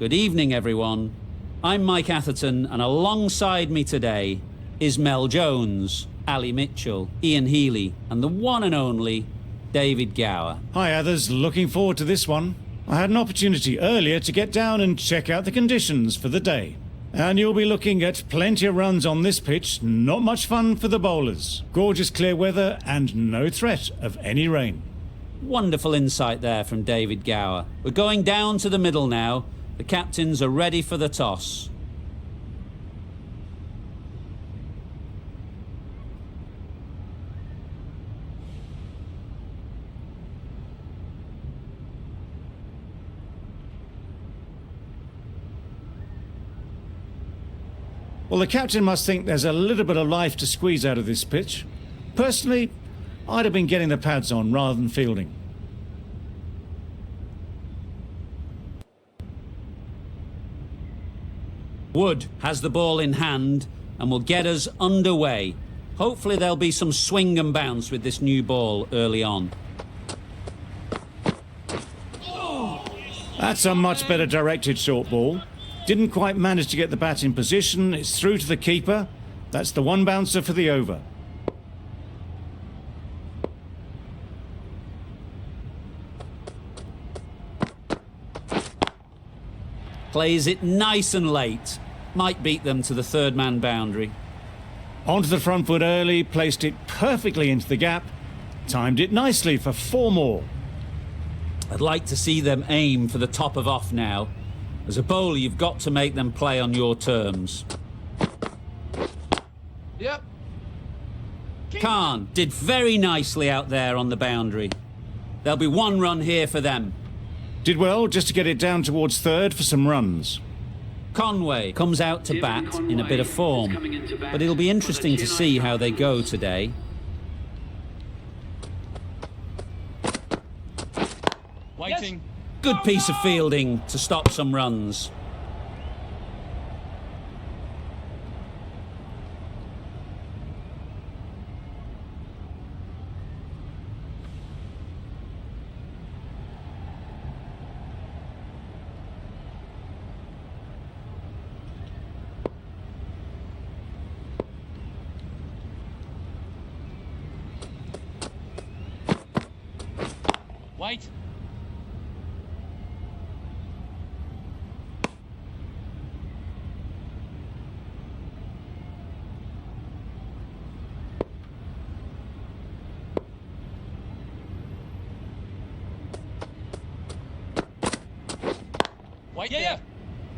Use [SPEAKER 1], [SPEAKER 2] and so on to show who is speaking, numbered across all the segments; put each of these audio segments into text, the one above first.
[SPEAKER 1] Good evening, everyone. I'm Mike Atherton, and alongside me today is Mel Jones, Ali Mitchell, Ian Healy, and the one and only David Gower.
[SPEAKER 2] Hi, others. Looking forward to this one. I had an opportunity earlier to get down and check out the conditions for the day. And you'll be looking at plenty of runs on this pitch, not much fun for the bowlers. Gorgeous clear weather and no threat of any rain.
[SPEAKER 1] Wonderful insight there from David Gower. We're going down to the middle now. The captains are ready for the toss.
[SPEAKER 2] Well, the captain must think there's a little bit of life to squeeze out of this pitch. Personally, I'd have been getting the pads on rather than fielding.
[SPEAKER 1] Wood has the ball in hand and will get us underway. Hopefully there'll be some swing and bounce with this new ball early on.
[SPEAKER 2] That's a much better directed short ball. Didn't quite manage to get the bat in position. It's through to the keeper. That's the one bouncer for the over.
[SPEAKER 1] Plays it nice and late. Might beat them to the third man boundary.
[SPEAKER 2] Onto the front foot early, placed it perfectly into the gap. Timed it nicely for 4 more.
[SPEAKER 1] I'd like to see them aim for the top of off now. As a bowler, you've got to make them play on your terms.
[SPEAKER 3] Yep.
[SPEAKER 1] Khan did very nicely out there on the boundary. There'll be 1 run here for them.
[SPEAKER 2] Did well just to get it down towards third for some runs.
[SPEAKER 1] Conway comes out to bat in a bit of form, but it'll be interesting to see how they go today.
[SPEAKER 3] Waiting.
[SPEAKER 1] Good piece of fielding to stop some runs.
[SPEAKER 3] Wait. Wait. Yeah.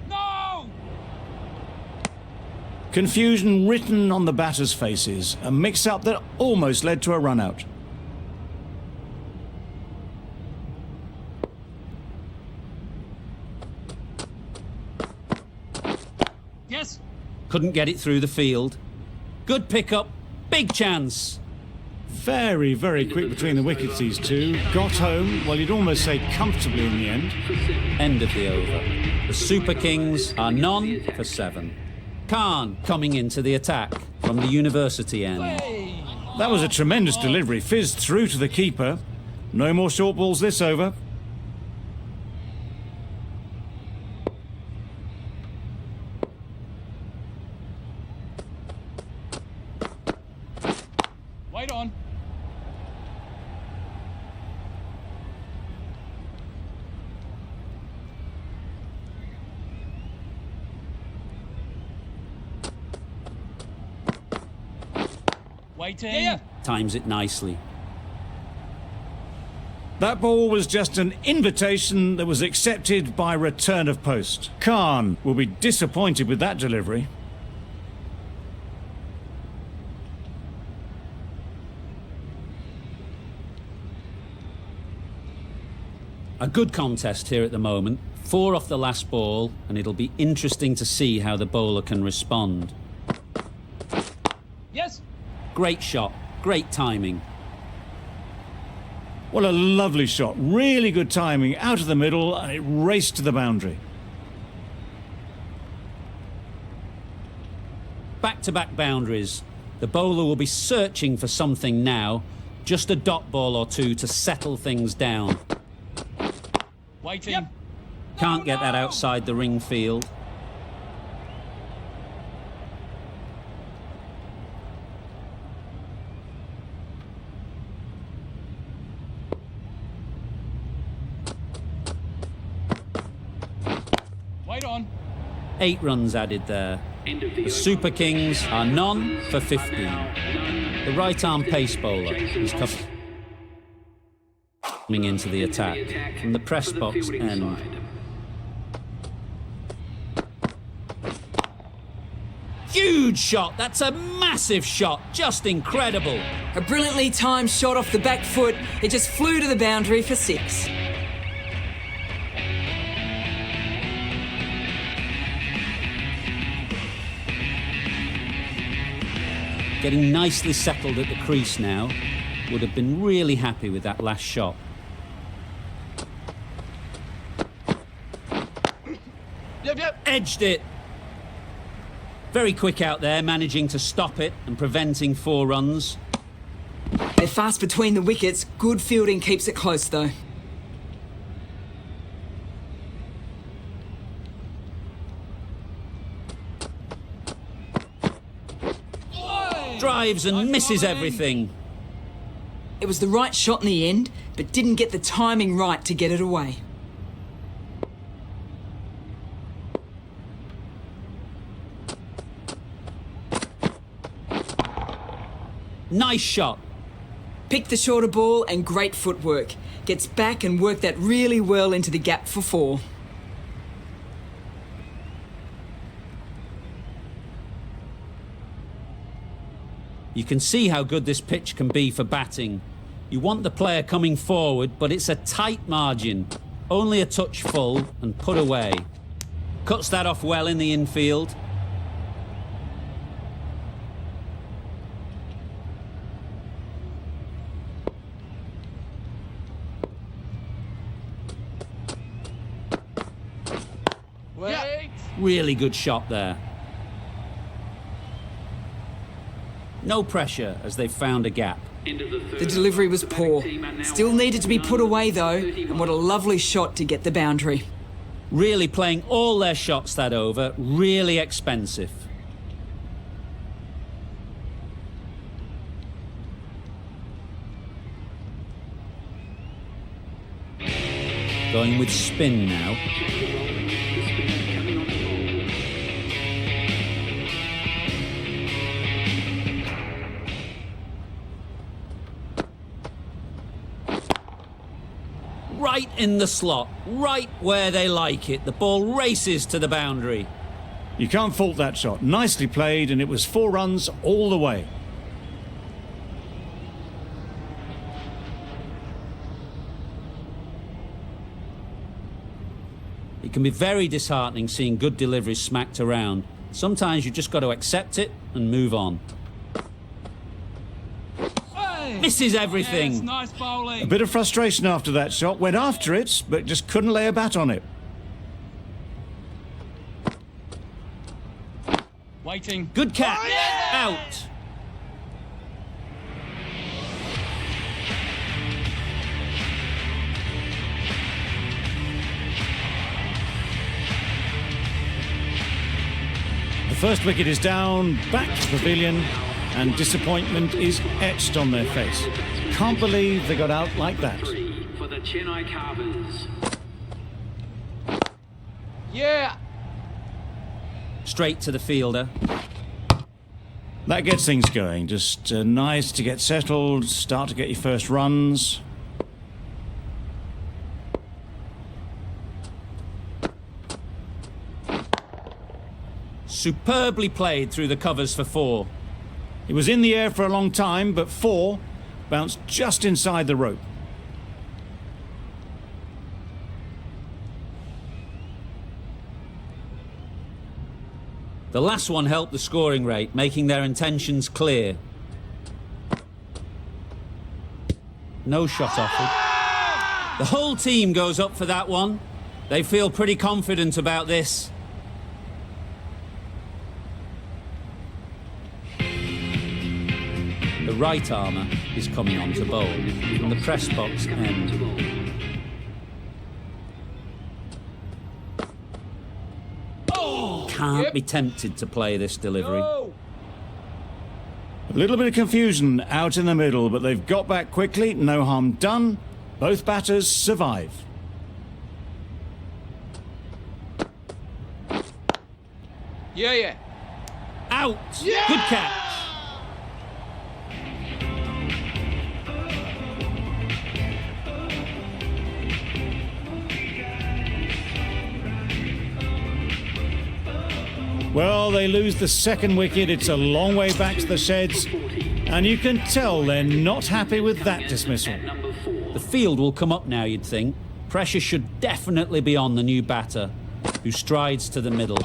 [SPEAKER 3] No!
[SPEAKER 2] Confusion written on the batters' faces. A mix-up that almost led to a run-out.
[SPEAKER 3] Yes.
[SPEAKER 1] Couldn't get it through the field. Good pickup. Big chance.
[SPEAKER 2] Very, very quick between the wickets, these two. Got home, well, you'd almost say comfortably in the end.
[SPEAKER 1] End of the over. The Super Kings are none for 7. Khan coming into the attack from the university end.
[SPEAKER 2] That was a tremendous delivery. Fizzed through to the keeper. No more short balls this over.
[SPEAKER 3] Wait on. Waiting. Yeah.
[SPEAKER 1] Times it nicely.
[SPEAKER 2] That ball was just an invitation that was accepted by return of post. Khan will be disappointed with that delivery.
[SPEAKER 1] A good contest here at the moment. 4 off the last ball, and it'll be interesting to see how the bowler can respond.
[SPEAKER 3] Yes.
[SPEAKER 1] Great shot, great timing.
[SPEAKER 2] What a lovely shot. Really good timing. Out of the middle, and it raced to the boundary.
[SPEAKER 1] Back-to-back boundaries. The bowler will be searching for something now. Just a dot ball or two to settle things down.
[SPEAKER 3] Waiting.
[SPEAKER 1] Yep. Can't get that outside the ring field.
[SPEAKER 3] Wait on.
[SPEAKER 1] 8 runs added there. The Super Kings are none for 15. The right-arm pace bowler is coming into the attack from the press box end. Huge shot! That's a massive shot! Just incredible!
[SPEAKER 4] A brilliantly timed shot off the back foot. It just flew to the boundary for 6.
[SPEAKER 1] Getting nicely settled at the crease now. Would have been really happy with that last shot.
[SPEAKER 3] Yep.
[SPEAKER 1] Edged it! Very quick out there, managing to stop it and preventing 4 runs.
[SPEAKER 4] They're fast between the wickets. Good fielding keeps it close, though.
[SPEAKER 1] Drives and misses everything.
[SPEAKER 4] It was the right shot in the end, but didn't get the timing right to get it away.
[SPEAKER 1] Nice shot.
[SPEAKER 4] Picked the shorter ball and great footwork. Gets back and worked that really well into the gap for 4.
[SPEAKER 1] You can see how good this pitch can be for batting. You want the player coming forward, but it's a tight margin. Only a touch full and put away. Cuts that off well in the infield.
[SPEAKER 3] Wait.
[SPEAKER 1] Really good shot there. No pressure as they've found a gap.
[SPEAKER 4] The delivery was poor. Still needed to be put away, though, and what a lovely shot to get the boundary.
[SPEAKER 1] Really playing all their shots that over. Really expensive. Going with spin now. Right in the slot, right where they like it. The ball races to the boundary.
[SPEAKER 2] You can't fault that shot. Nicely played, and it was 4 runs all the way.
[SPEAKER 1] It can be very disheartening seeing good deliveries smacked around. Sometimes you just got to accept it and move on. Misses everything.
[SPEAKER 3] Yes, nice bowling.
[SPEAKER 2] A bit of frustration after that shot. Went after it, but just couldn't lay a bat on it.
[SPEAKER 3] Waiting.
[SPEAKER 1] Good catch.
[SPEAKER 3] Oh, yeah!
[SPEAKER 1] Out.
[SPEAKER 2] The first wicket is down, back to the pavilion, and disappointment is etched on their face. Can't believe they got out like that.
[SPEAKER 5] For the Chennai Carvers.
[SPEAKER 3] Yeah.
[SPEAKER 1] Straight to the fielder.
[SPEAKER 2] That gets things going. Just nice to get settled, start to get your first runs.
[SPEAKER 1] Superbly played through the covers for 4.
[SPEAKER 2] It was in the air for a long time, but 4 bounced just inside the rope.
[SPEAKER 1] The last one helped the scoring rate, making their intentions clear. No shot offered. The whole team goes up for that one. They feel pretty confident about this. The right armour is coming on to bowl from the press box end. can't
[SPEAKER 3] Yep.
[SPEAKER 1] be tempted to play this delivery.
[SPEAKER 3] Go.
[SPEAKER 2] A little bit of confusion out in the middle, but they've got back quickly. No harm done. Both batters survive.
[SPEAKER 3] Yeah, yeah.
[SPEAKER 1] Out! Good catch.
[SPEAKER 2] Well, they lose the second wicket. It's a long way back to the sheds, and you can tell they're not happy with that dismissal.
[SPEAKER 5] At number 4.
[SPEAKER 1] The field will come up now, you'd think. Pressure should definitely be on the new batter, who strides to the middle.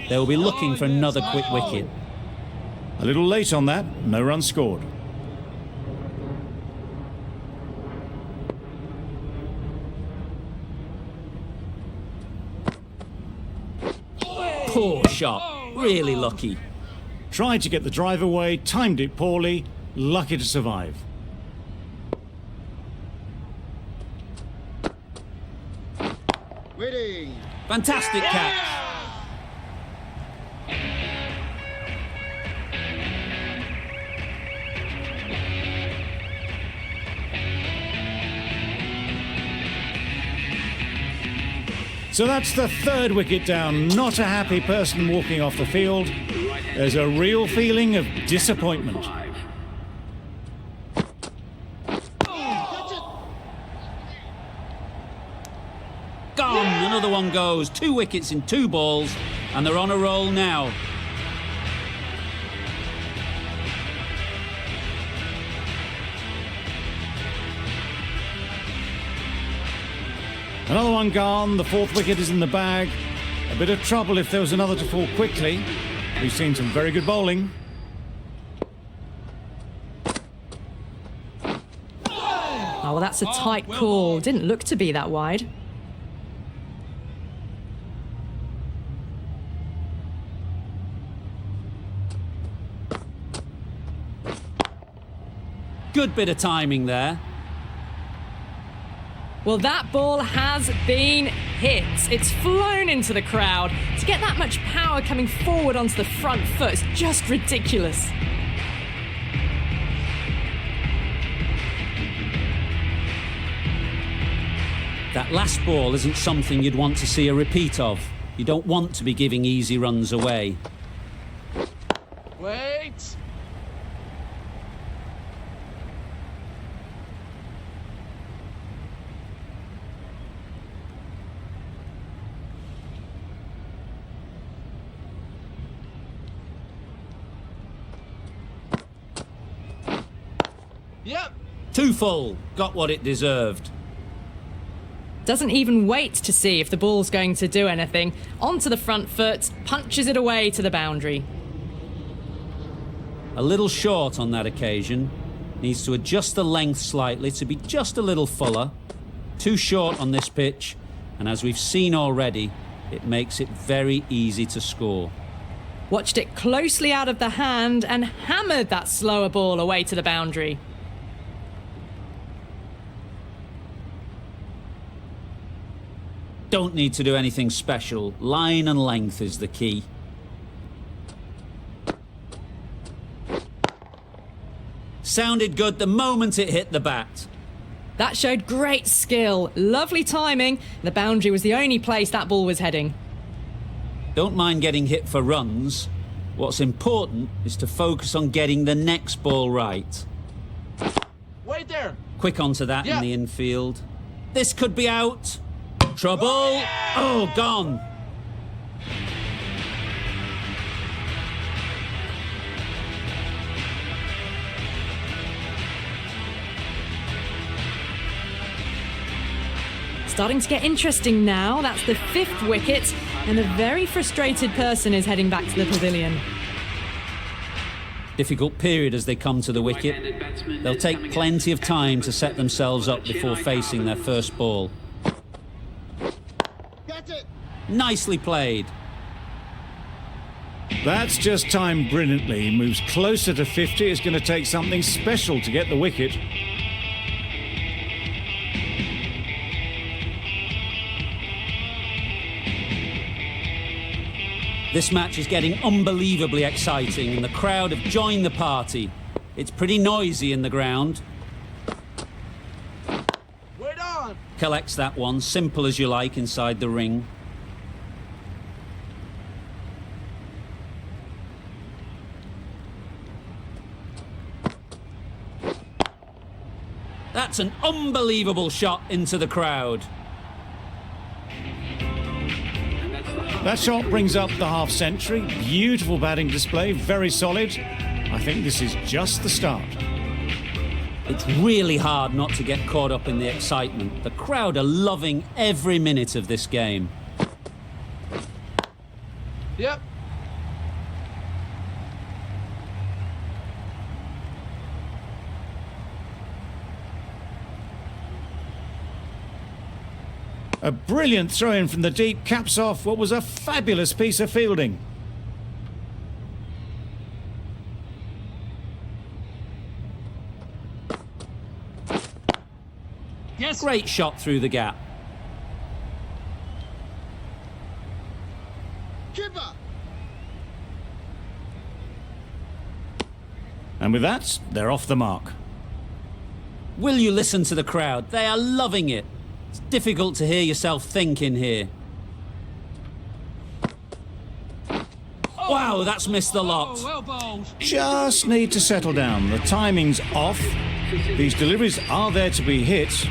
[SPEAKER 1] They will be looking for another quick wicket.
[SPEAKER 2] A little late on that. No runs scored.
[SPEAKER 1] Poor shot. Really lucky.
[SPEAKER 2] Tried to get the drive away, timed it poorly, lucky to survive.
[SPEAKER 6] Waiting.
[SPEAKER 1] Fantastic catch.
[SPEAKER 2] So that's the third wicket down. Not a happy person walking off the field. There's a real feeling of disappointment.
[SPEAKER 5] 5.
[SPEAKER 1] Gone. Another one goes. 2 wickets in 2 balls, and they're on a roll now.
[SPEAKER 2] Another one gone. The fourth wicket is in the bag. A bit of trouble if there was another to fall quickly. We've seen some very good bowling.
[SPEAKER 7] Oh, well, that's a tight call. Didn't look to be that wide.
[SPEAKER 1] Good bit of timing there.
[SPEAKER 7] Well, that ball has been hit. It's flown into the crowd. To get that much power coming forward onto the front foot is just ridiculous.
[SPEAKER 1] That last ball isn't something you'd want to see a repeat of. You don't want to be giving easy runs away.
[SPEAKER 3] Wait. Yep.
[SPEAKER 1] 2 full. Got what it deserved.
[SPEAKER 7] Doesn't even wait to see if the ball's going to do anything. Onto the front foot, punches it away to the boundary.
[SPEAKER 1] A little short on that occasion. Needs to adjust the length slightly to be just a little fuller. Too short on this pitch, and as we've seen already, it makes it very easy to score.
[SPEAKER 7] Watched it closely out of the hand and hammered that slower ball away to the boundary.
[SPEAKER 1] Don't need to do anything special. Line and length is the key. Sounded good the moment it hit the bat.
[SPEAKER 7] That showed great skill, lovely timing. The boundary was the only place that ball was heading.
[SPEAKER 1] Don't mind getting hit for runs. What's important is to focus on getting the next ball right.
[SPEAKER 3] Wait there.
[SPEAKER 1] Quick onto that
[SPEAKER 3] Yeah.
[SPEAKER 1] in the infield. This could be out. Trouble. Oh, gone.
[SPEAKER 7] Starting to get interesting now. That's the 5th wicket, and a very frustrated person is heading back to the pavilion.
[SPEAKER 1] Difficult period as they come to the wicket.
[SPEAKER 5] Right-handed batsman
[SPEAKER 1] They'll
[SPEAKER 5] is
[SPEAKER 1] take
[SPEAKER 5] coming
[SPEAKER 1] plenty
[SPEAKER 5] in.
[SPEAKER 1] of time to set themselves up before facing their first ball.
[SPEAKER 6] That's it.
[SPEAKER 1] Nicely played.
[SPEAKER 2] That's just timed brilliantly. He moves closer to 50. It's going to take something special to get the wicket.
[SPEAKER 1] This match is getting unbelievably exciting and the crowd have joined the party. It's pretty noisy in the ground.
[SPEAKER 3] Wait on!
[SPEAKER 1] Collects that one, simple as you like inside the ring. That's an unbelievable shot into the crowd.
[SPEAKER 2] That shot brings up the half-century. Beautiful batting display, very solid. I think this is just the start.
[SPEAKER 1] It's really hard not to get caught up in the excitement. The crowd are loving every minute of this game.
[SPEAKER 3] Yep.
[SPEAKER 2] A brilliant throw-in from the deep caps off what was a fabulous piece of fielding.
[SPEAKER 3] Yes.
[SPEAKER 1] Great shot through the gap.
[SPEAKER 3] Keeper.
[SPEAKER 2] And with that, they're off the mark.
[SPEAKER 1] Will you listen to the crowd? They are loving it. It's difficult to hear yourself think in here. Wow, that's missed the lot.
[SPEAKER 3] Well bowled.
[SPEAKER 2] Just need to settle down. The timing's off. These deliveries are there to be hit.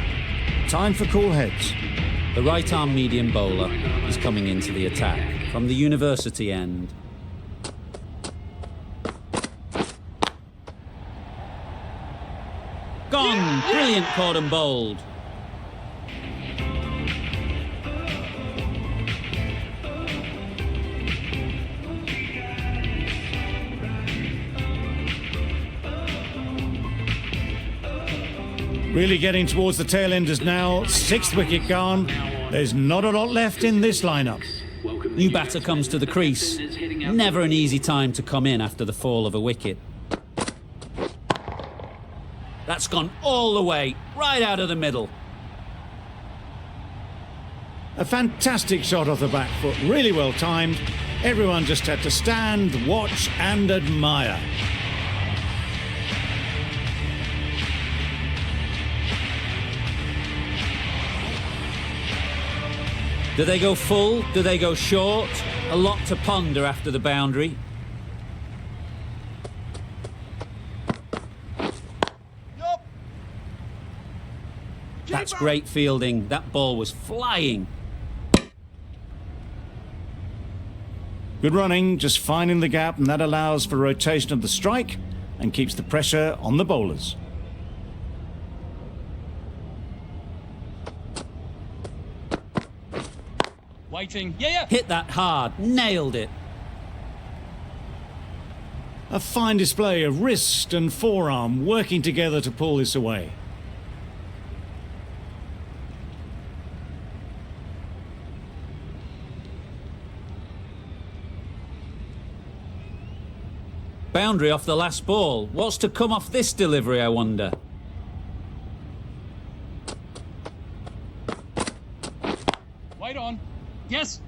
[SPEAKER 2] Time for cool heads.
[SPEAKER 1] The right-arm medium bowler is coming into the attack from the university end. Gone! Brilliant caught and bowled.
[SPEAKER 2] Really getting towards the tail enders now. Sixth wicket gone. There's not a lot left in this lineup.
[SPEAKER 1] New batter comes to the crease. Never an easy time to come in after the fall of a wicket. That's gone all the way, right out of the middle.
[SPEAKER 2] A fantastic shot off the back foot, really well timed. Everyone just had to stand, watch and admire.
[SPEAKER 1] Do they go full? Do they go short? A lot to ponder after the boundary.
[SPEAKER 3] Yup.
[SPEAKER 1] That's great fielding. That ball was flying.
[SPEAKER 2] Good running, just finding the gap, and that allows for rotation of the strike and keeps the pressure on the bowlers.
[SPEAKER 3] Waiting. Yeah.
[SPEAKER 1] Hit that hard. Nailed it.
[SPEAKER 2] A fine display of wrist and forearm working together to pull this away.
[SPEAKER 1] Boundary off the last ball. What's to come off this delivery, I wonder?
[SPEAKER 3] Wait on. Yes.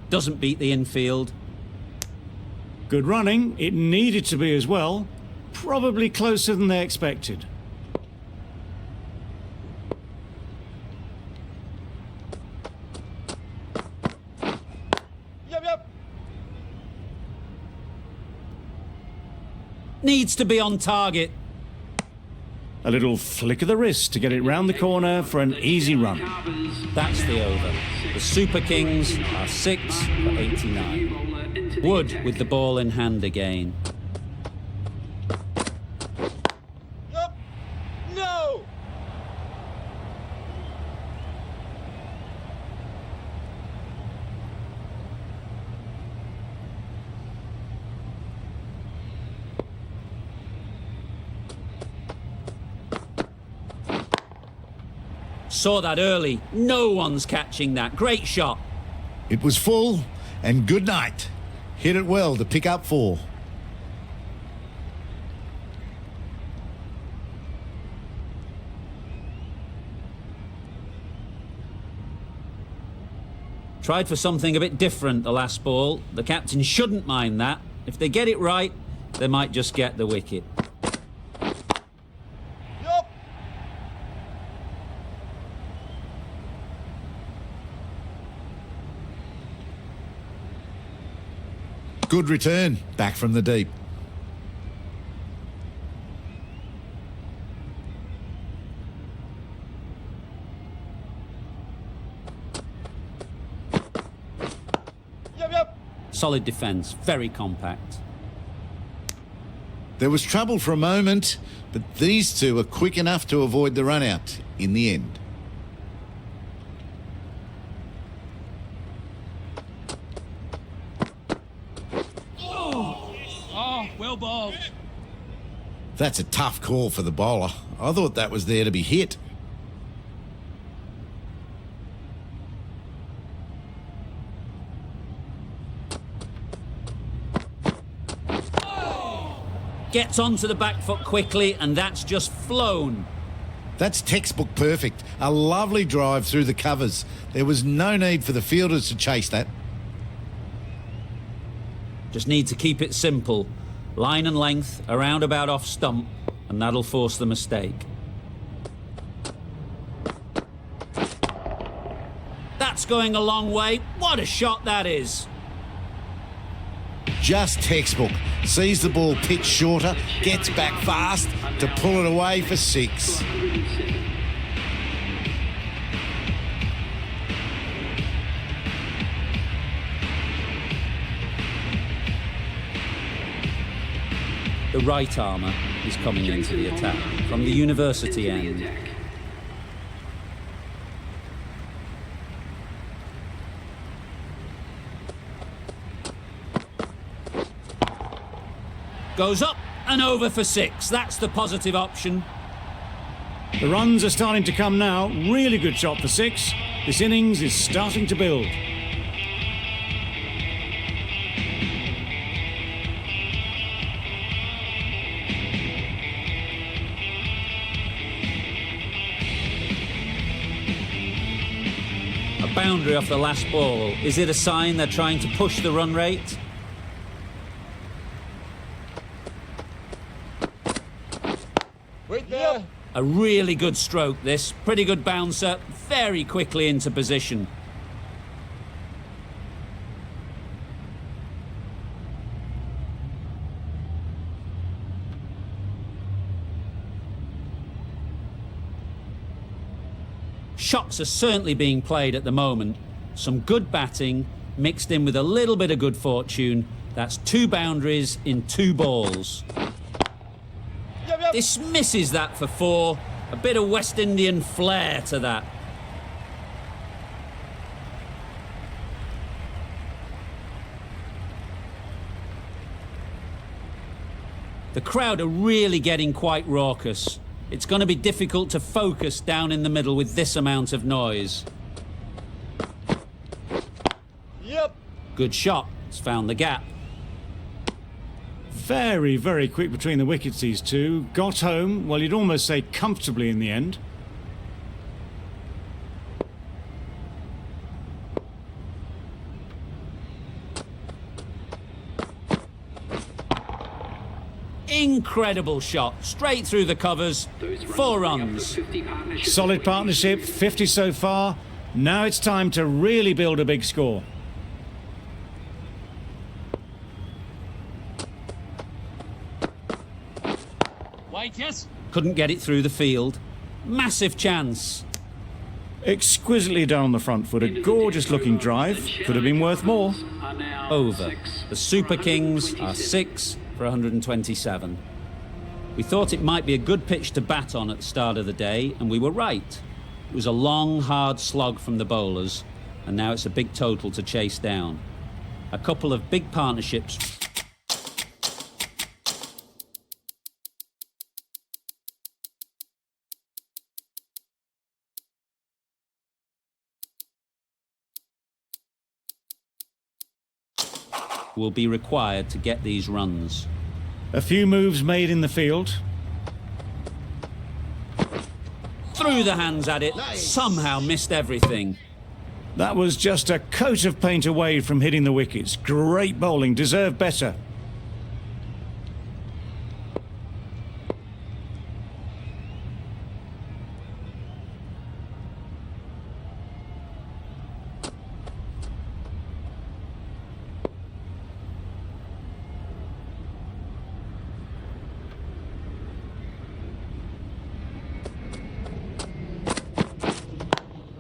[SPEAKER 1] Doesn't beat the infield.
[SPEAKER 2] Good running, it needed to be as well. Probably closer than they expected.
[SPEAKER 3] Yep.
[SPEAKER 1] Needs to be on target.
[SPEAKER 2] A little flick of the wrist to get it round the corner for an easy run.
[SPEAKER 1] That's the over. The Super Kings are 6 for 89. Wood with the ball in hand again.
[SPEAKER 3] Yup. No.
[SPEAKER 1] Saw that early. No one's catching that. Great shot.
[SPEAKER 6] It was full, and good night. Hit it well to pick up 4.
[SPEAKER 1] Tried for something a bit different the last ball. The captain shouldn't mind that. If they get it right, they might just get the wicket.
[SPEAKER 3] Yup.
[SPEAKER 6] Good return, back from the deep.
[SPEAKER 3] Yep.
[SPEAKER 1] Solid defence, very compact.
[SPEAKER 6] There was trouble for a moment, but these two are quick enough to avoid the run-out in the end.
[SPEAKER 3] Oh, well bowled.
[SPEAKER 6] That's a tough call for the bowler. I thought that was there to be hit.
[SPEAKER 1] Gets onto the back foot quickly, and that's just flown.
[SPEAKER 6] That's textbook perfect. A lovely drive through the covers. There was no need for the fielders to chase that.
[SPEAKER 1] Just need to keep it simple. Line and length, around about off stump, and that'll force the mistake. That's going a long way. What a shot that is.
[SPEAKER 6] Just textbook. Sees the ball pitch shorter, gets back fast to pull it away for 6.
[SPEAKER 1] The right armour is coming into the attack from the university end. Goes up and over for 6. That's the positive option.
[SPEAKER 2] The runs are starting to come now. Really good shot for 6. This innings is starting to build.
[SPEAKER 1] A boundary off the last ball. Is it a sign they're trying to push the run rate?
[SPEAKER 3] Wait there.
[SPEAKER 1] A really good stroke, this. Pretty good bouncer. Very quickly into position. Shots are certainly being played at the moment. Some good batting mixed in with a little bit of good fortune. That's 2 boundaries in 2 balls.
[SPEAKER 3] Yep.
[SPEAKER 1] Dismisses that for 4. A bit of West Indian flair to that. The crowd are really getting quite raucous. It's going to be difficult to focus down in the middle with this amount of noise.
[SPEAKER 3] Yep.
[SPEAKER 1] Good shot. It's found the gap.
[SPEAKER 2] Very, very quick between the wickets, these two. Got home, well, you'd almost say comfortably in the end.
[SPEAKER 1] Incredible shot. Straight through the covers. 4 runs.
[SPEAKER 2] Solid partnership, 50 so far. Now it's time to really build a big score.
[SPEAKER 3] Wait, yes.
[SPEAKER 1] Couldn't get it through the field. Massive chance.
[SPEAKER 2] Exquisitely done on the front foot. A gorgeous looking drive. Could have been worth more.
[SPEAKER 1] Over. The Super Kings are 6 for 127. We thought it might be a good pitch to bat on at the start of the day, and we were right. It was a long, hard slog from the bowlers, and now it's a big total to chase down. A couple of big partnerships. Will be required to get these runs.
[SPEAKER 2] A few moves made in the field.
[SPEAKER 1] Through the hands at it, somehow missed everything.
[SPEAKER 2] That was just a coat of paint away from hitting the wickets. Great bowling, deserved better.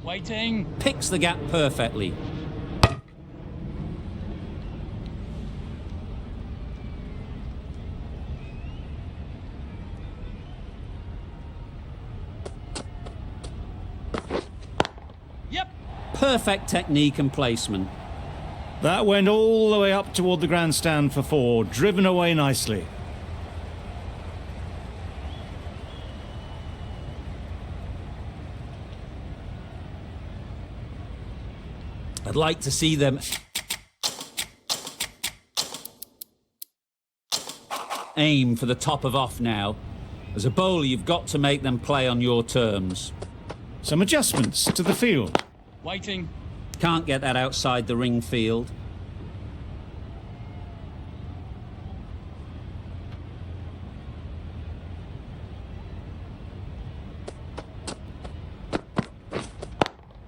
[SPEAKER 3] Waiting.
[SPEAKER 1] Picks the gap perfectly.
[SPEAKER 3] Yep.
[SPEAKER 1] Perfect technique and placement.
[SPEAKER 2] That went all the way up toward the grandstand for 4, driven away nicely.
[SPEAKER 1] I'd like to see them aim for the top of off now. As a bowler, you've got to make them play on your terms.
[SPEAKER 2] Some adjustments to the field.
[SPEAKER 3] Waiting.
[SPEAKER 1] Can't get that outside the ring field.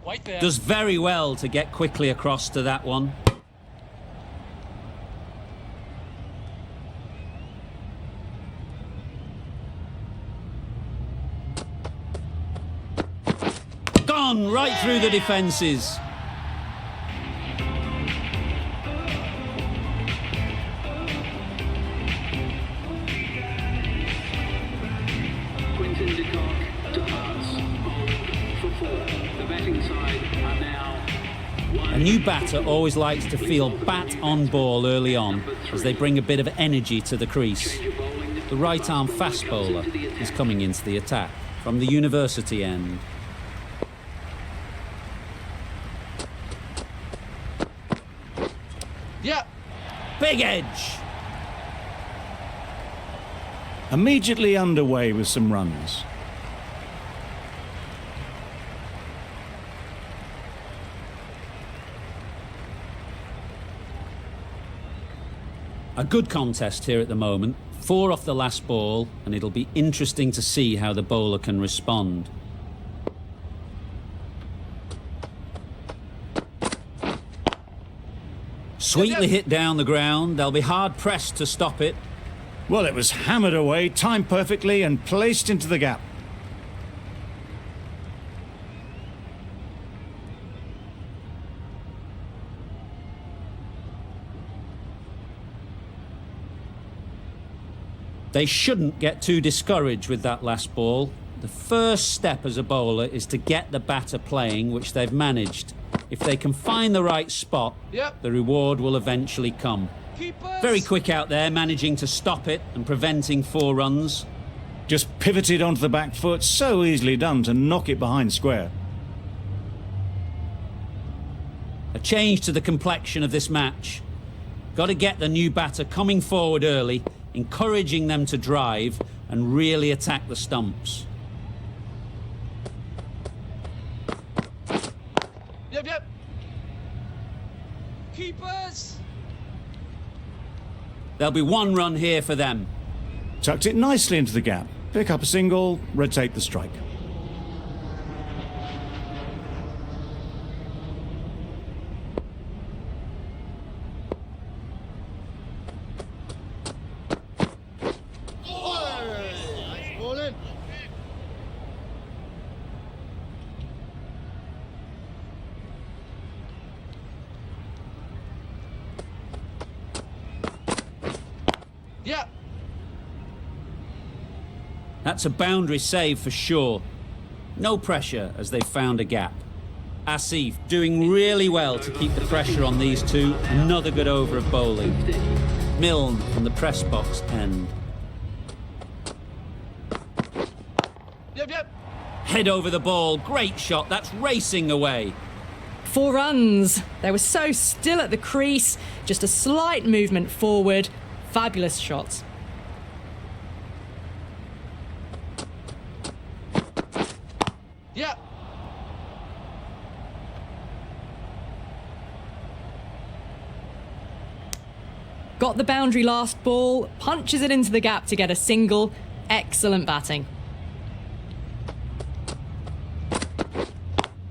[SPEAKER 3] Wait there.
[SPEAKER 1] Does very well to get quickly across to that one. Gone right through the defences.
[SPEAKER 5] Quinton de Kock departs. Bowled for 4. The batting side are now 1.
[SPEAKER 1] A new batter always likes to feel bat on ball early on as they bring a bit of energy to the crease. The right arm fast bowler is coming into the attack from the university end.
[SPEAKER 3] Yeah.
[SPEAKER 1] Big edge.
[SPEAKER 2] Immediately underway with some runs.
[SPEAKER 1] A good contest here at the moment. 4 off the last ball, and it'll be interesting to see how the bowler can respond. Sweetly hit down the ground. They'll be hard pressed to stop it.
[SPEAKER 2] Well, it was hammered away, timed perfectly and placed into the gap.
[SPEAKER 1] They shouldn't get too discouraged with that last ball. The first step as a bowler is to get the batter playing, which they've managed. If they can find the right spot, the reward will eventually come.
[SPEAKER 3] Keepers.
[SPEAKER 1] Very quick out there, managing to stop it and preventing 4 runs.
[SPEAKER 2] Just pivoted onto the back foot, so easily done to knock it behind square.
[SPEAKER 1] A change to the complexion of this match. Got to get the new batter coming forward early, encouraging them to drive and really attack the stumps.
[SPEAKER 3] Yep. Keepers.
[SPEAKER 1] There'll be 1 run here for them.
[SPEAKER 2] Tucked it nicely into the gap. Pick up a single, rotate the strike.
[SPEAKER 3] Nice bowling. Yeah.
[SPEAKER 1] That's a boundary save for sure. No pressure as they've found a gap. Asif doing really well to keep the pressure on these two. Another good over of bowling. Milne from the press box end.
[SPEAKER 3] Yep.
[SPEAKER 1] Head over the ball. Great shot. That's racing away.
[SPEAKER 7] 4 runs. They were so still at the crease. Just a slight movement forward. Fabulous shots.
[SPEAKER 3] Yeah.
[SPEAKER 7] got the boundary last ball, punches it into the gap to get a single. Excellent batting.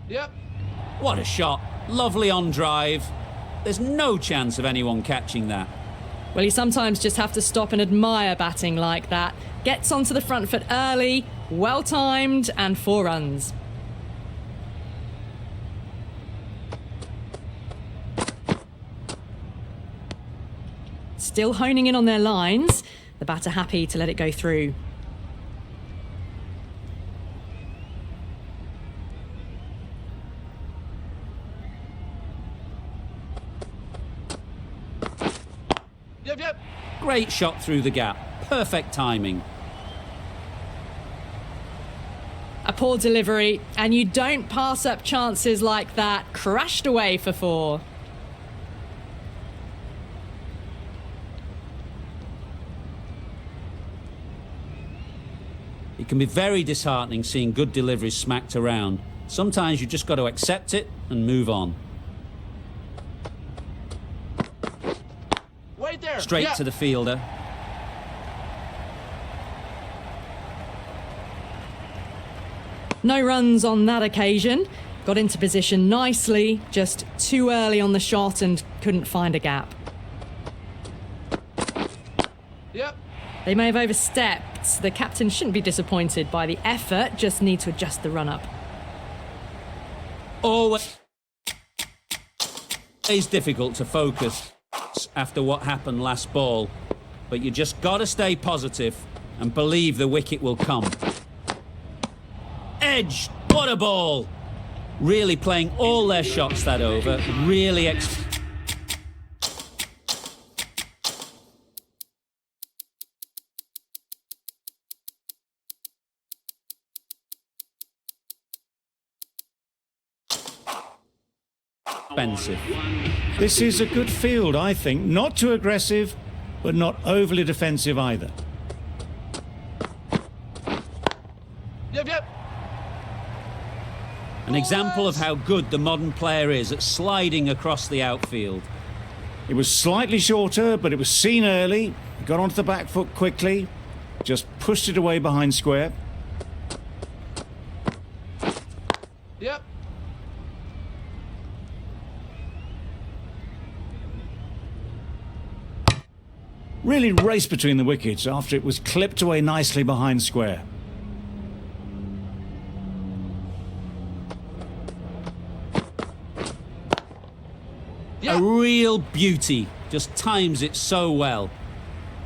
[SPEAKER 3] Yep.
[SPEAKER 1] What a shot. Lovely on drive. There's no chance of anyone catching that.
[SPEAKER 7] Well, you sometimes just have to stop and admire batting like that. Gets onto the front foot early, well timed, and 4 runs. Still honing in on their lines. The batter happy to let it go through.
[SPEAKER 3] Yep, yep.
[SPEAKER 1] Great shot through the gap. Perfect timing.
[SPEAKER 7] A poor delivery, and you don't pass up chances like that. Crashed away for 4.
[SPEAKER 1] It can be very disheartening seeing good deliveries smacked around. Sometimes you just got to accept it and move on.
[SPEAKER 3] Wait there.
[SPEAKER 1] Straight
[SPEAKER 3] Yeah.
[SPEAKER 1] to the fielder.
[SPEAKER 7] No runs on that occasion. Got into position nicely, just too early on the shot and couldn't find a gap.
[SPEAKER 3] Yep.
[SPEAKER 7] They may have overstepped. The captain shouldn't be disappointed by the effort, just need to adjust the run-up.
[SPEAKER 1] Always difficult to focus after what happened last ball, but you just got to stay positive and believe the wicket will come. Edge, what a ball! Really playing all their shots that over, really expensive.
[SPEAKER 2] This is a good field, I think. Not too aggressive, but not overly defensive either.
[SPEAKER 3] Yep, yep.
[SPEAKER 1] An example of how good the modern player is at sliding across the outfield.
[SPEAKER 2] It was slightly shorter, but it was seen early. Got onto the back foot quickly. Just pushed it away behind square.
[SPEAKER 3] Yep.
[SPEAKER 2] Really raced between the wickets after it was clipped away nicely behind square.
[SPEAKER 1] A real beauty. Just times it so well.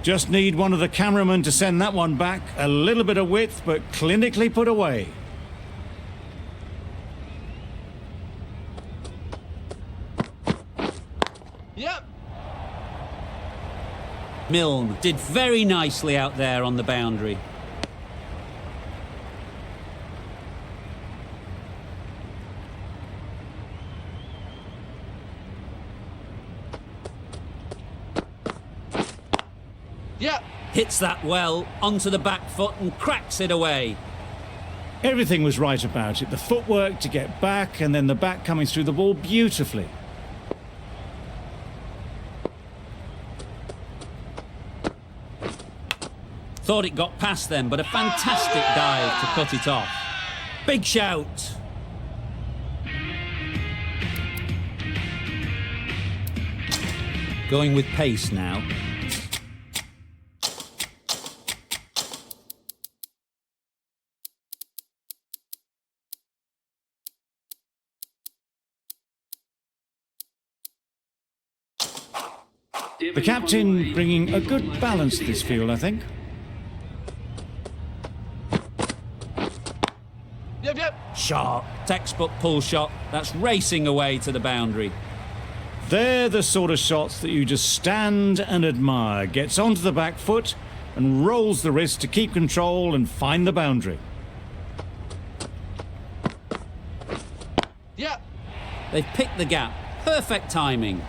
[SPEAKER 2] Just need one of the cameramen to send that one back. A little bit of width, but clinically put away.
[SPEAKER 3] Yep.
[SPEAKER 1] Milne did very nicely out there on the boundary.
[SPEAKER 3] Yep.
[SPEAKER 1] Hits that well onto the back foot and cracks it away.
[SPEAKER 2] Everything was right about it. The footwork to get back and then the back coming through the ball beautifully.
[SPEAKER 1] Thought it got past them, but a fantastic dive to cut it off. Big shout. Going with pace now.
[SPEAKER 2] The captain bringing a good balance to this field, I think.
[SPEAKER 3] Yep, yep.
[SPEAKER 1] Sharp. Textbook pull shot. That's racing away to the boundary.
[SPEAKER 2] They're the sort of shots that you just stand and admire. Gets onto the back foot and rolls the wrist to keep control and find the boundary.
[SPEAKER 3] Yep.
[SPEAKER 1] They've picked the gap. Perfect timing.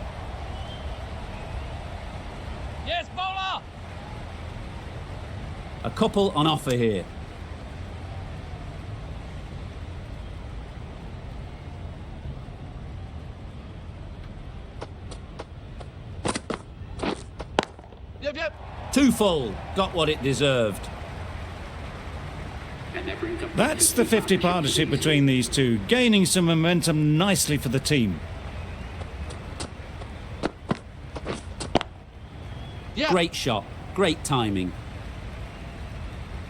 [SPEAKER 3] Yes, bowler.
[SPEAKER 1] A couple on offer here. full. Got what it deserved.
[SPEAKER 5] And that brings up
[SPEAKER 2] That's the 50 partnership between these two, gaining some momentum nicely for the team.
[SPEAKER 3] Yeah.
[SPEAKER 1] Great shot. Great timing.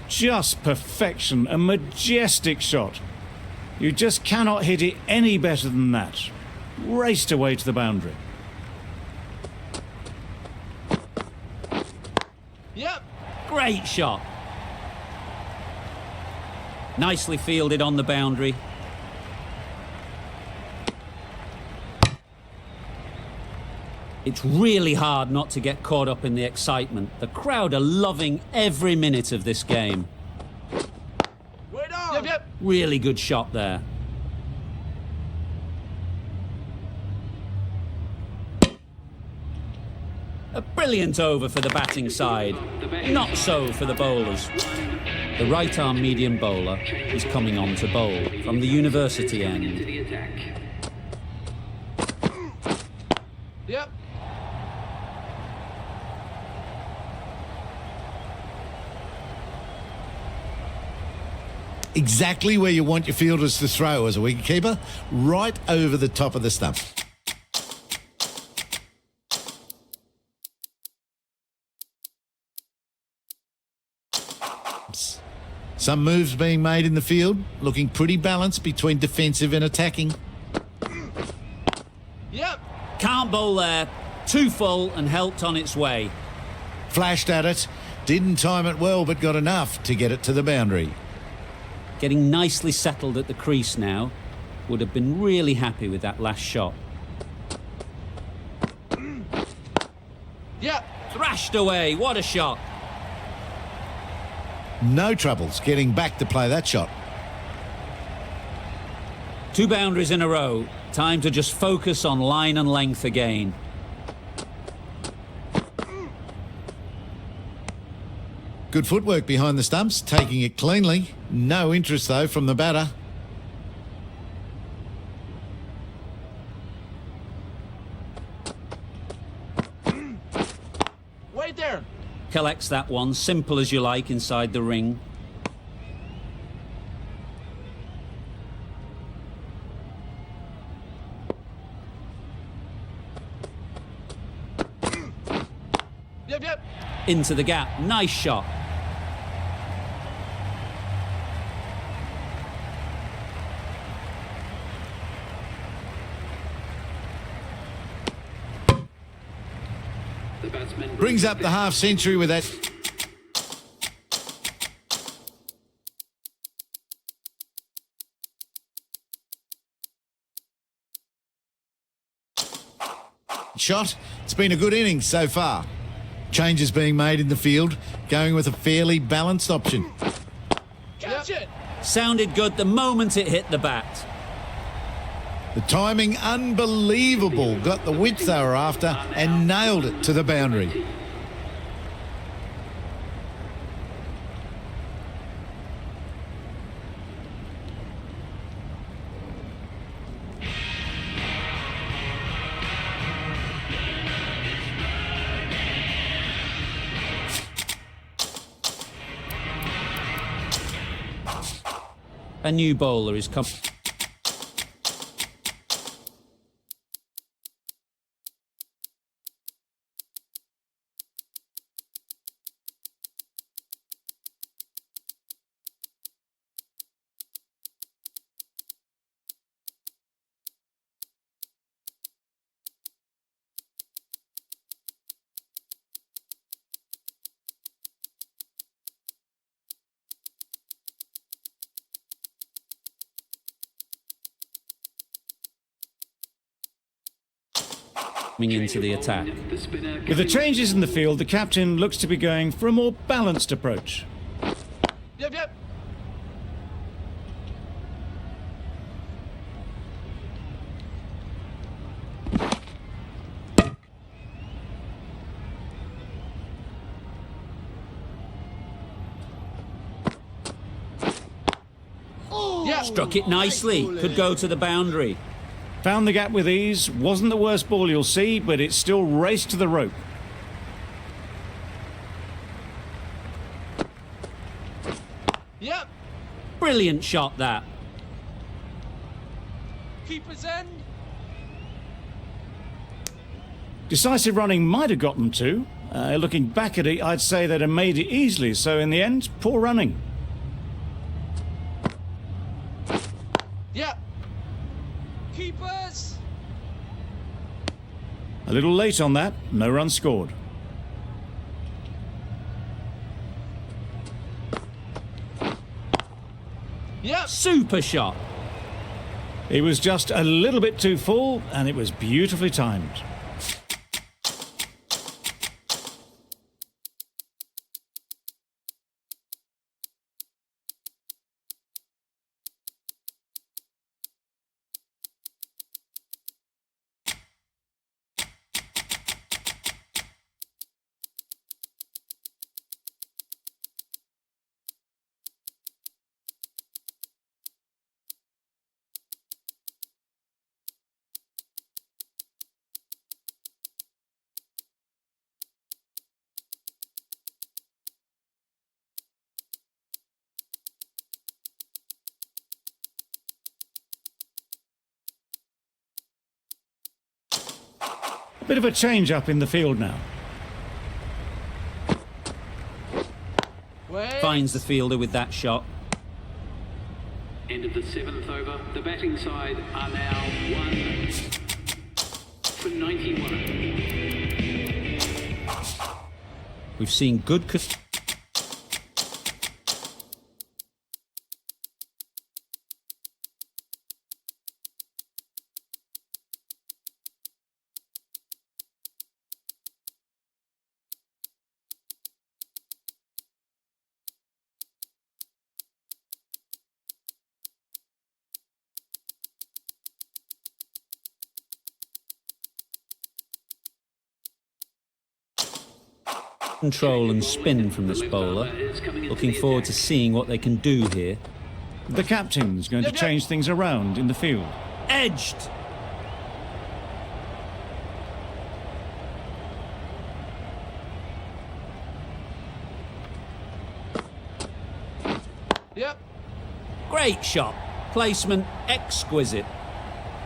[SPEAKER 2] Just perfection, a majestic shot. You just cannot hit it any better than that. Raced away to the boundary.
[SPEAKER 3] Yep.
[SPEAKER 1] Great shot. Nicely fielded on the boundary. It's really hard not to get caught up in the excitement. The crowd are loving every minute of this game.
[SPEAKER 3] Wait on. Yep, yep.
[SPEAKER 1] Really good shot there. A brilliant over for the batting side. Not so for the bowlers. The right-arm medium bowler is coming on to bowl from the university
[SPEAKER 5] into
[SPEAKER 1] end.
[SPEAKER 5] the attack.
[SPEAKER 3] Yep.
[SPEAKER 6] Exactly where you want your fielders to throw as a wicketkeeper, right over the top of the stump. Some moves being made in the field, looking pretty balanced between defensive and attacking.
[SPEAKER 3] Yep.
[SPEAKER 1] Can't bowl there. Too full and helped on its way.
[SPEAKER 6] Flashed at it, didn't time it well, but got enough to get it to the boundary.
[SPEAKER 1] Getting nicely settled at the crease now. Would have been really happy with that last shot.
[SPEAKER 3] Yep.
[SPEAKER 1] Thrashed away. What a shot.
[SPEAKER 6] No troubles getting back to play that shot.
[SPEAKER 1] 2 boundaries in a row. Time to just focus on line and length again.
[SPEAKER 6] Good footwork behind the stumps, taking it cleanly. No interest, though, from the batter.
[SPEAKER 3] Wait there.
[SPEAKER 1] Collects that one, simple as you like, inside the ring.
[SPEAKER 3] Yep, yep.
[SPEAKER 1] Into the gap. Nice shot.
[SPEAKER 5] The batsman
[SPEAKER 6] Brings up the half century with that. Shot. It's been a good innings so far. Changes being made in the field, going with a fairly balanced option.
[SPEAKER 3] Catch it.
[SPEAKER 1] Sounded good the moment it hit the bat.
[SPEAKER 6] The timing unbelievable. Got the width they were after and nailed it to the boundary.
[SPEAKER 1] A new bowler is coming. Into the attack.
[SPEAKER 5] the spinner.
[SPEAKER 2] With the changes in the field, the captain looks to be going for a more balanced approach.
[SPEAKER 3] Yep, yep. Yeah.
[SPEAKER 1] Struck it nicely. Could go to the boundary.
[SPEAKER 2] Found the gap with ease. Wasn't the worst ball you'll see, but it still raced to the rope.
[SPEAKER 3] Yep.
[SPEAKER 1] Brilliant shot, that.
[SPEAKER 3] Keeper's end.
[SPEAKER 2] Decisive running might have got them to. Looking back at it, I'd say they'd have made it easily, so in the end, poor running.
[SPEAKER 3] Yep. Keepers.
[SPEAKER 2] A little late on that, no run scored.
[SPEAKER 3] Yep.
[SPEAKER 1] Super shot.
[SPEAKER 2] It was just a little bit too full, and it was beautifully timed. A bit of a change-up in the field now.
[SPEAKER 3] Wait.
[SPEAKER 1] Finds the fielder with that shot.
[SPEAKER 5] End of the 7th over. The batting side are now 1 for 91.
[SPEAKER 1] We've seen good... control and spin from this bowler. Looking forward to seeing what they can do here.
[SPEAKER 2] The captain's going to change things around in the field.
[SPEAKER 1] Edged.
[SPEAKER 3] Yep.
[SPEAKER 1] Great shot. Placement exquisite.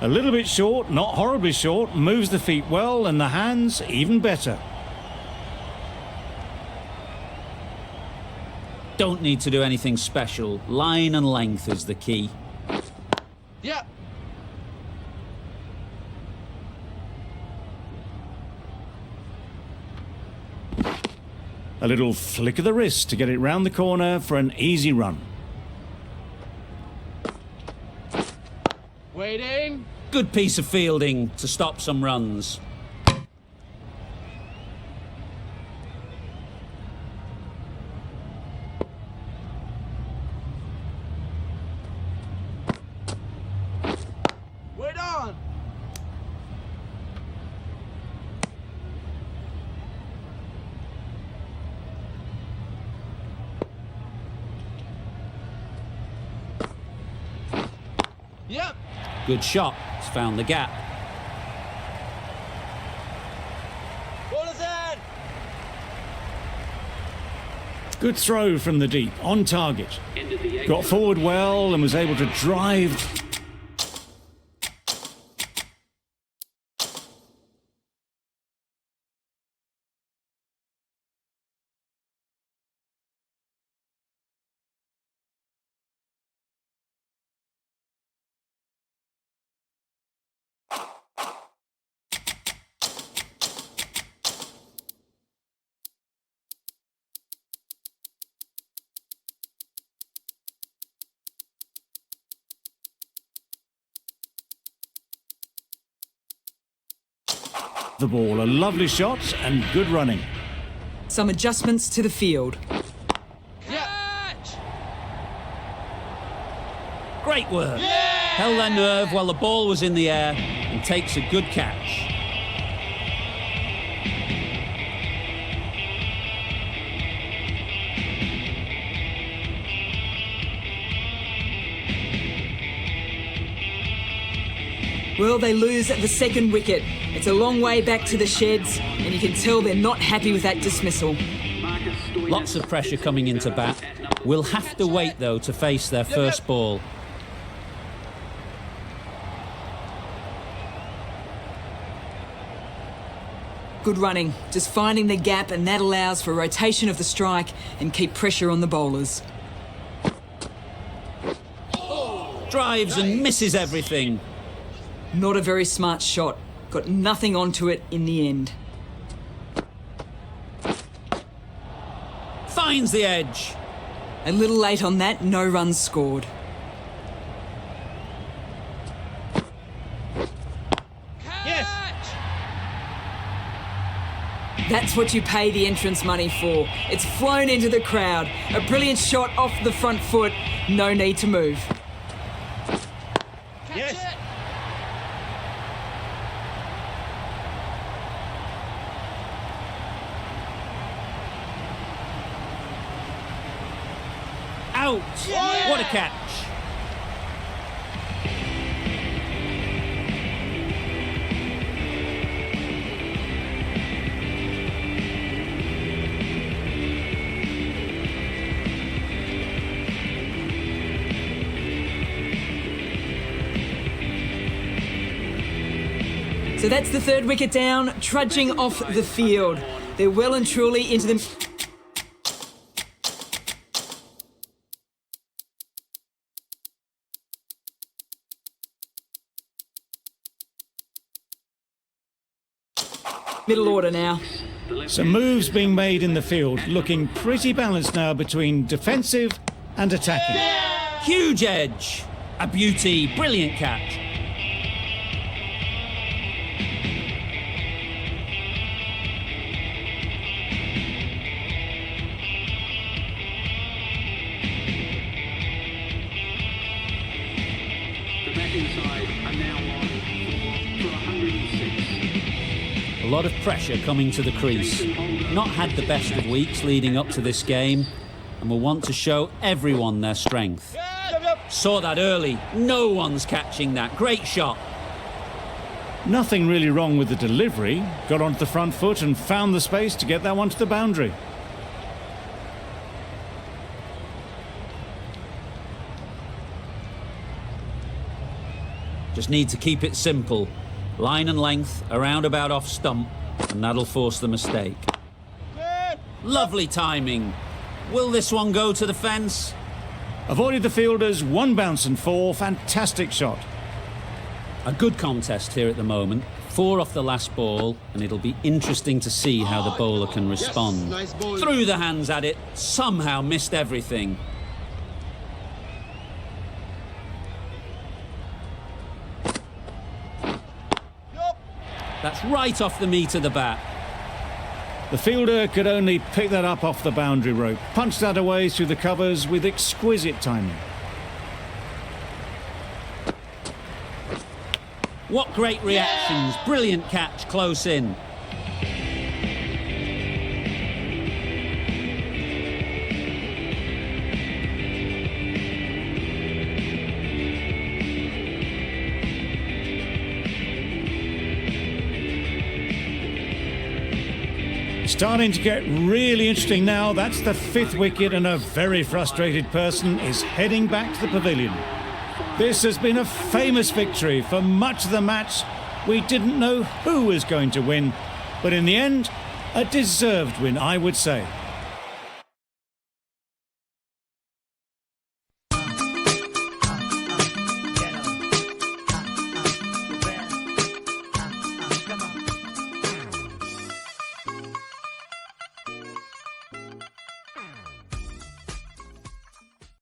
[SPEAKER 2] A little bit short, not horribly short, moves the feet well, and the hands even better.
[SPEAKER 1] Don't need to do anything special. Line and length is the key.
[SPEAKER 3] Yep.
[SPEAKER 2] A little flick of the wrist to get it round the corner for an easy run.
[SPEAKER 3] Waiting.
[SPEAKER 1] Good piece of fielding to stop some runs.
[SPEAKER 3] Wait on. Yep.
[SPEAKER 1] Good shot. He's found the gap.
[SPEAKER 3] Ballers in.
[SPEAKER 2] Good throw from the deep, on target.
[SPEAKER 5] End of the 8th
[SPEAKER 2] Got forward well and was able to drive. The ball, a lovely shot and good running.
[SPEAKER 4] Some adjustments to the field.
[SPEAKER 3] Catch.
[SPEAKER 1] Great work. Held their nerve while the ball was in the air and takes a good catch.
[SPEAKER 4] Well, they lose at the second wicket. It's a long way back to the sheds, and you can tell they're not happy with that dismissal.
[SPEAKER 1] Lots of pressure coming into bat. Will have to wait, though, to face their first ball.
[SPEAKER 4] Good running, just finding the gap, and that allows for rotation of the strike and keep pressure on the bowlers.
[SPEAKER 1] Drives and misses everything.
[SPEAKER 4] Not a very smart shot. Got nothing onto it in the end.
[SPEAKER 1] Finds the edge.
[SPEAKER 4] A little late on that, no runs scored. That's what you pay the entrance money for. It's flown into the crowd. A brilliant shot off the front foot. No need to move.
[SPEAKER 3] Yes.
[SPEAKER 1] Out. What a catch.
[SPEAKER 4] So that's the third wicket down, trudging off the field. They're well and truly into the... middle order now.
[SPEAKER 2] Some moves being made in the field, looking pretty balanced now between defensive and attacking.
[SPEAKER 1] Huge edge. A beauty. Brilliant catch.
[SPEAKER 5] The batting side are now on 4 for 106.
[SPEAKER 1] A lot of pressure coming to the crease. Not had the best of weeks leading up to this game, and will want to show everyone their strength. Saw that early. No one's catching that. Great shot.
[SPEAKER 2] Nothing really wrong with the delivery. Got onto the front foot and found the space to get that one to the boundary.
[SPEAKER 1] Just need to keep it simple. Line and length, around about off stump, and that'll force the mistake. Lovely timing. Will this one go to the fence?
[SPEAKER 2] Avoided the fielders, one bounce and four. Fantastic shot.
[SPEAKER 1] A good contest here at the moment. 4 off the last ball, and it'll be interesting to see how the bowler can respond.
[SPEAKER 3] Nice ball.
[SPEAKER 1] Threw the hands at it, somehow missed everything. That's right off the meat of the bat.
[SPEAKER 2] The fielder could only pick that up off the boundary rope. Punched that away through the covers with exquisite timing.
[SPEAKER 1] What great reactions. Brilliant catch close in.
[SPEAKER 2] Starting to get really interesting now. That's the 5th wicket, and a very frustrated person is heading back to the pavilion. This has been a famous victory. For much of the match, we didn't know who was going to win, but in the end, a deserved win, I would say.